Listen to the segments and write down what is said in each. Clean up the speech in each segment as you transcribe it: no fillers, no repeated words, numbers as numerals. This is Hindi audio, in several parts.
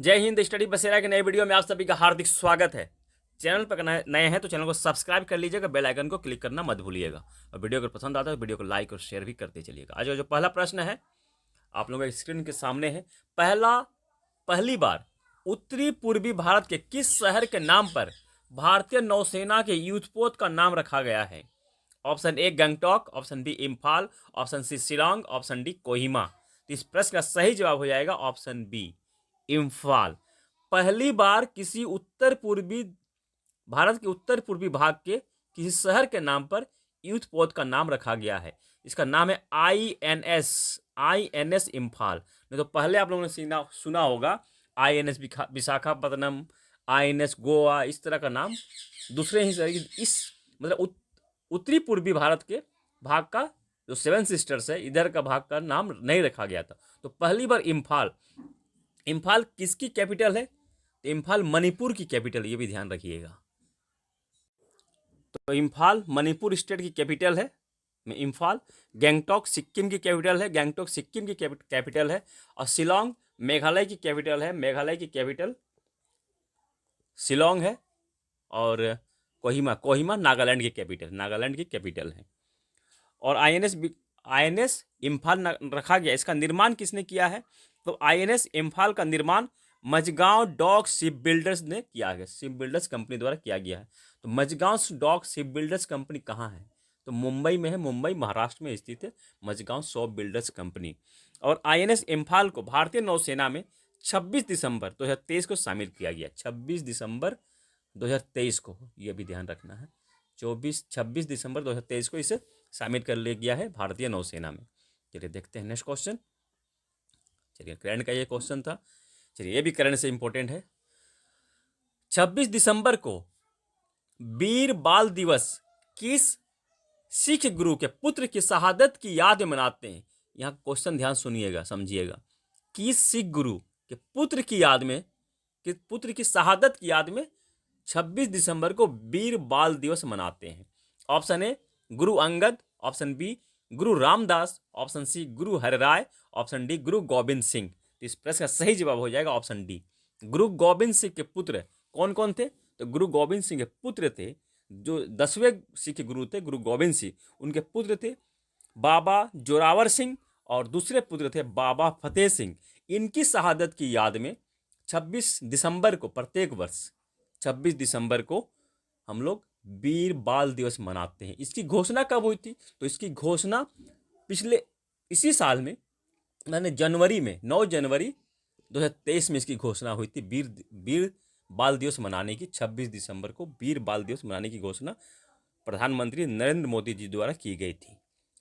जय हिंद। स्टडी बसेरा के नए वीडियो में आप सभी का हार्दिक स्वागत है। चैनल पर नए हैं तो चैनल को सब्सक्राइब कर लीजिएगा, बेल आइकन को क्लिक करना मत भूलिएगा और वीडियो अगर पसंद आता है तो वीडियो को लाइक और शेयर भी करते चलिएगा। आज जो पहला प्रश्न है आप लोगों के स्क्रीन के सामने है। पहली बार उत्तरी पूर्वी भारत के किस शहर के नाम पर भारतीय नौसेना के युद्धपोत का नाम रखा गया है? Option A Gangtok, option B Imphal, option C Shillong, option D Kohima. तो इस प्रश्न का सही जवाब हो जाएगा ऑप्शन बी इम्फाल। पहली बार किसी उत्तर पूर्वी भारत के उत्तर पूर्वी भाग के किसी शहर के नाम पर युद्धपोत का नाम रखा गया है। इसका नाम है आई एन एस इम्फाल। नहीं तो पहले आप लोगों ने सुना होगा INS विशाखापत्तनम, INS गोवा, इस तरह का नाम दूसरे ही तरह की इस मतलब उत्तरी पूर्वी भारत के भाग का जो सेवन सिस्टर्स है इधर का भाग का नाम नहीं रखा गया था। तो पहली बार इम्फाल किसकी कैपिटल है? तो इम्फाल मणिपुर की कैपिटल, ये भी ध्यान रखिएगा। तो इम्फाल मणिपुर स्टेट की कैपिटल है इम्फाल। गैंगटॉक सिक्किम की कैपिटल है, गैंगटॉक सिक्किम की कैपिटल है। और शिलोंग मेघालय की कैपिटल है, मेघालय की कैपिटल शिलोंग है। और कोहिमा नागालैंड की कैपिटल है। और INS इम्फाल रखा गया। इसका निर्माण किसने किया है? तो INS इम्फाल का निर्माण मझगांव डॉक शिप बिल्डर्स ने किया है, शिप बिल्डर्स कंपनी द्वारा किया गया है। तो मझगांव डॉक शिप बिल्डर्स कंपनी कहाँ है? तो मुंबई में है, मुंबई महाराष्ट्र में स्थित है मझगांव शिप बिल्डर्स कंपनी। और INS इम्फाल को भारतीय नौसेना में 26 दिसंबर 2023 को शामिल किया गया। 26 दिसंबर 2023 को, यह भी ध्यान रखना है। 26 दिसंबर 2023 को इसे शामिल कर लिया गया है भारतीय नौसेना में। चलिए देखते हैं नेक्स्ट क्वेश्चन। चलिए करंट का ये क्वेश्चन था। चलिए ये भी करंट से इंपॉर्टेंट है। 26 दिसंबर को वीर बाल दिवस किस सिख गुरु के पुत्र की शहादत की याद में मनाते हैं? यहाँ क्वेश्चन ध्यान सुनिएगा, समझिएगा। किस सिख गुरु के पुत्र की याद में, कि पुत्र की शहादत की याद में 26 दिसंबर को वीर बाल दिवस मनाते हैं? Option A Guru Angad, option B Guru Ramdas, option C Guru Harirai, option D गुरु गोविंद सिंह। तो इस प्रश्न का सही जवाब हो जाएगा ऑप्शन डी। गुरु गोविंद सिंह के पुत्र कौन कौन थे? तो गुरु गोविंद सिंह के पुत्र थे, जो 10वें सिख गुरु थे गुरु गोविंद सिंह, उनके पुत्र थे बाबा जोरावर सिंह और दूसरे पुत्र थे बाबा फतेह सिंह। इनकी शहादत की याद में 26 दिसंबर को, प्रत्येक वर्ष 26 दिसंबर को हम लोग वीर बाल दिवस मनाते हैं। इसकी घोषणा कब हुई थी? तो इसकी घोषणा इसी साल में, मैंने जनवरी में 9 जनवरी 2023 में इसकी घोषणा हुई थी। वीर बाल दिवस मनाने की, 26 दिसंबर को वीर बाल दिवस मनाने की घोषणा प्रधानमंत्री नरेंद्र मोदी जी द्वारा की गई थी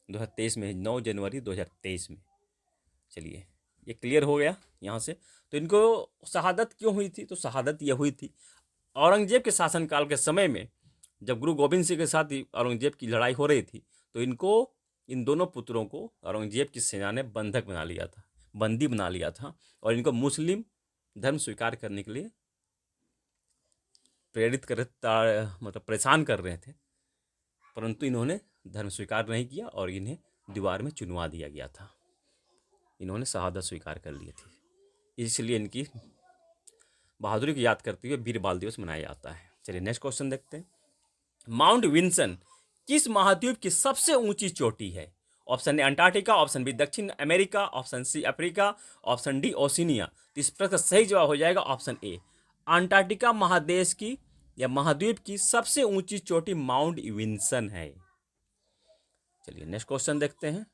2023 में, 9 जनवरी 2023 में। चलिए ये क्लियर हो गया यहाँ से। तो इनको शहादत क्यों हुई थी? तो शहादत ये हुई थी औरंगजेब के शासनकाल के समय में, जब गुरु गोविंद सिंह के साथ औरंगजेब की लड़ाई हो रही थी, तो इन दोनों पुत्रों को औरंगजेब की सेना ने बंधक बना लिया था, बंदी बना लिया था। और इनको मुस्लिम धर्म स्वीकार करने के लिए मतलब परेशान कर रहे थे, परंतु इन्होंने धर्म स्वीकार नहीं किया और इन्हें दीवार में चुनवा दिया गया था। इन्होंने शहादत स्वीकार कर ली थी, इसलिए इनकी बहादुरी की याद करते हुए वीर बाल दिवस मनाया जाता है। चलिए नेक्स्ट क्वेश्चन देखते हैं। माउंट विंसन किस महाद्वीप की सबसे ऊंची चोटी है? Option A Antarctica, option B दक्षिण America, option C Africa, option D Oceania. तो इस प्रश्न का सही जवाब हो जाएगा ऑप्शन ए, अंटार्कटिका महादेश की या महाद्वीप की सबसे ऊंची चोटी माउंट विंसन है। चलिए नेक्स्ट क्वेश्चन देखते हैं,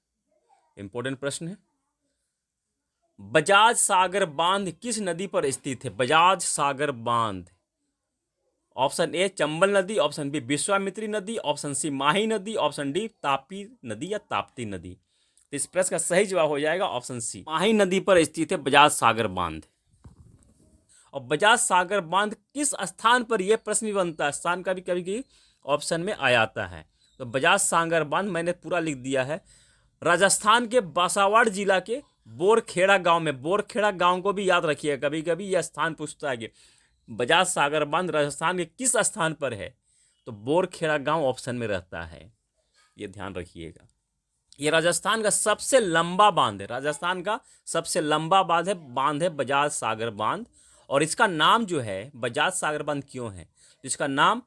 इंपॉर्टेंट प्रश्न है। बजाज सागर बांध किस नदी पर स्थित है? बजाज सागर बांध। ऑप्शन ए चंबल नदी, ऑप्शन बी विश्वामित्री नदी, ऑप्शन सी माही नदी, ऑप्शन डी तापी नदी या ताप्ती नदी। तो इस प्रश्न का सही जवाब हो जाएगा ऑप्शन सी, माही नदी पर स्थित है बजाज सागर बांध। और बजाज सागर बांध किस स्थान पर, यह प्रश्न भी बनता है, स्थान का भी कभी ऑप्शन में आ जाता है। तो बजाज सागर बांध मैंने पूरा लिख दिया है, राजस्थान के बांसवाड़ा जिला के बोरखेड़ा गांव में। बोरखेड़ा गांव को भी याद रखिए, कभी कभी यह स्थान पूछता है कि बजाज सागर बांध राजस्थान के किस स्थान पर है, तो बोरखेड़ा गांव ऑप्शन में रहता है, ये ध्यान रखिएगा। ये राजस्थान का सबसे लंबा बांध है, राजस्थान का सबसे लंबा बांध है बजाज सागर बांध। और इसका नाम जो है बजाज सागर बांध क्यों है, इसका नाम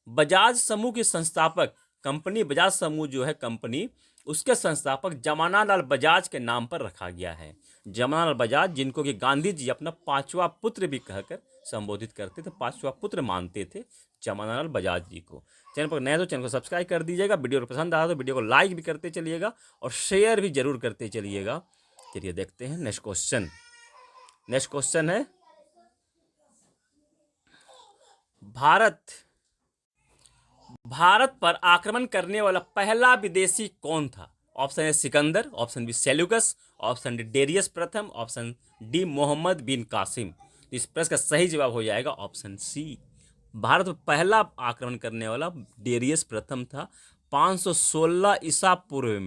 बजाज समूह के संस्थापक, कंपनी बजाज समूह जो है कंपनी, उसके संस्थापक जमानालाल बजाज के नाम पर रखा गया है। जमानालाल बजाज, जिनको कि गांधी जी अपना पांचवा पुत्र भी कहकर संबोधित करते थे, पांचवा पुत्र मानते थे जमानालाल बजाज जी को। चैनल पर नए तो चैनल को सब्सक्राइब कर दीजिएगा, वीडियो पसंद आया तो वीडियो को लाइक भी करते चलिएगा और शेयर भी जरूर करते चलिएगा। चलिए देखते हैं नेक्स्ट क्वेश्चन। नेक्स्ट क्वेश्चन है, भारत पर आक्रमण करने वाला पहला विदेशी कौन था? Option A Sikandar, option B Seleucus, option D Darius प्रथम, ऑप्शन डी मोहम्मद बिन कासिम। इस प्रश्न का सही जवाब हो जाएगा ऑप्शन सी। भारत पर पहला आक्रमण करने वाला डेरियस प्रथम था 516 ईसा पूर्व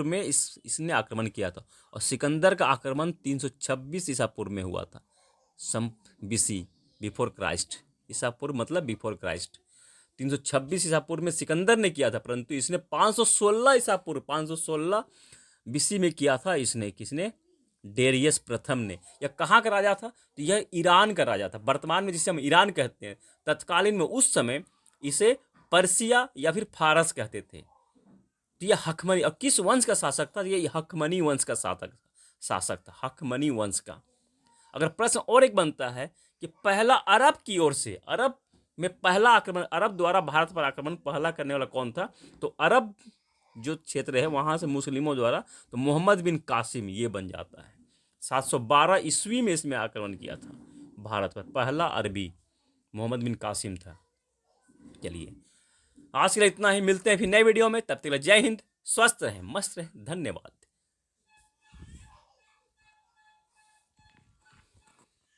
में। इसने आक्रमण किया था। और सिकंदर का आक्रमण 326 ईसा पूर्व में हुआ था, सम बीसी, बिफोर क्राइस्ट। ईसा पूर्व मतलब बिफोर क्राइस्ट। 326 ईसा पूर्व में सिकंदर ने किया था, परंतु इसने 516 ईसा पूर्व 516 बीसी में किया था। इसने किसने? डेरियस प्रथम ने। यह कहाँ का राजा था? तो यह ईरान का राजा था, वर्तमान में जिसे हम ईरान कहते हैं। तत्कालीन में उस समय इसे पर्सिया या फिर फारस कहते थे। तो यह हकमनी, और किस वंश का शासक था? यह हकमनी वंश का शासक था, हकमनी वंश का। अगर प्रश्न और एक बनता है कि पहला अरब की ओर से, अरब में पहला आक्रमण, अरब द्वारा भारत पर आक्रमण पहला करने वाला कौन था? तो अरब जो क्षेत्र है वहां से मुस्लिमों द्वारा, तो मोहम्मद बिन कासिम ये बन जाता है। 712 ईस्वी में इसमें आक्रमण किया था भारत पर, पहला अरबी मोहम्मद बिन कासिम था। चलिए आज के लिए इतना ही, मिलते हैं फिर नए वीडियो में, तब तक के लिए जय हिंद, स्वस्थ रहें, मस्त रहें, धन्यवाद।